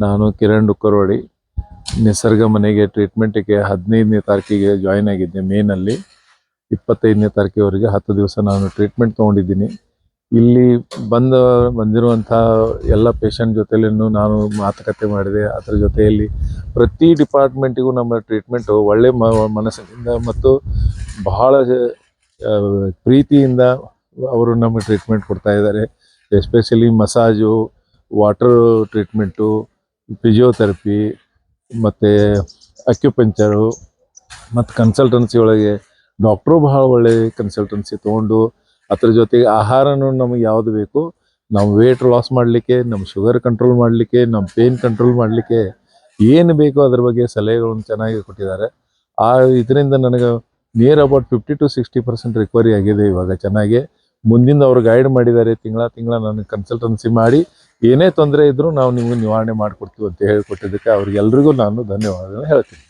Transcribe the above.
ನಾನು ಕಿರಣ್ ಡುಕ್ಕರವಾಡಿ ನಿಸರ್ಗ ಮನೆಗೆ ಟ್ರೀಟ್ಮೆಂಟಿಗೆ 15ನೇ ತಾರೀಕಿಗೆ ಜಾಯ್ನ್ ಆಗಿದ್ದೆ. ಮೇನಲ್ಲಿ 25ನೇ ತಾರೀಕಿವರೆಗೆ 10 ದಿವಸ ನಾನು ಟ್ರೀಟ್ಮೆಂಟ್ ತೊಗೊಂಡಿದ್ದೀನಿ. ಇಲ್ಲಿ ಬಂದಿರುವಂಥ ಎಲ್ಲ ಪೇಷಂಟ್ ಜೊತೆಯಲ್ಲೂ ನಾನು ಮಾತುಕತೆ ಮಾಡಿದೆ. ಅದರ ಜೊತೆಯಲ್ಲಿ ಪ್ರತಿ ಡಿಪಾರ್ಟ್ಮೆಂಟಿಗೂ ನಮ್ಮ ಟ್ರೀಟ್ಮೆಂಟು ಒಳ್ಳೆ ಮನಸ್ಸಿನಿಂದ ಮತ್ತು ಬಹಳ ಪ್ರೀತಿಯಿಂದ ಅವರು ನಮಗೆ ಟ್ರೀಟ್ಮೆಂಟ್ ಕೊಡ್ತಾ ಇದ್ದಾರೆ. Especially massage, water treatment, physiotherapy ಮತ್ತು ಅಕ್ಯುಪಂಚರು ಮತ್ತು ಕನ್ಸಲ್ಟೆನ್ಸಿ ಒಳಗೆ ಡಾಕ್ಟ್ರು ಬಹಳ ಒಳ್ಳೆಯ ಕನ್ಸಲ್ಟೆನ್ಸಿ ತೊಗೊಂಡು ಅದ್ರ ಜೊತೆಗೆ ಆಹಾರನೂ ನಮಗೆ ಯಾವುದು ಬೇಕು, ನಾವು ವೇಟ್ ಲಾಸ್ ಮಾಡಲಿಕ್ಕೆ, ನಮ್ಮ ಶುಗರ್ ಕಂಟ್ರೋಲ್ ಮಾಡಲಿಕ್ಕೆ, ನಮ್ಮ ಪೇನ್ ಕಂಟ್ರೋಲ್ ಮಾಡಲಿಕ್ಕೆ ಏನು ಬೇಕೋ ಅದ್ರ ಬಗ್ಗೆ ಸಲಹೆಗಳನ್ನು ಚೆನ್ನಾಗಿ ಕೊಟ್ಟಿದ್ದಾರೆ. ಇದರಿಂದ ನನಗೆ ನಿಯರ್ ಅಬೌಟ್ 50 to 60% ರಿಕವರಿ ಆಗಿದೆ ಇವಾಗ ಚೆನ್ನಾಗಿ. ಮುಂದಿಂದ ಅವರು ಗೈಡ್ ಮಾಡಿದ್ದಾರೆ, ತಿಂಗಳ ನನಗೆ ಕನ್ಸಲ್ಟೆನ್ಸಿ ಮಾಡಿ ಏನೇ ತೊಂದರೆ ಇದ್ದರೂ ನಾವು ನಿಮಗೆ ನಿವಾರಣೆ ಮಾಡಿಕೊಡ್ತೀವಿ ಅಂತ ಹೇಳಿಕೊಟ್ಟಿದ್ದಕ್ಕೆ ಅವ್ರಿಗೆಲ್ರಿಗೂ ನಾನು ಧನ್ಯವಾದಗಳು ಹೇಳ್ತೀನಿ.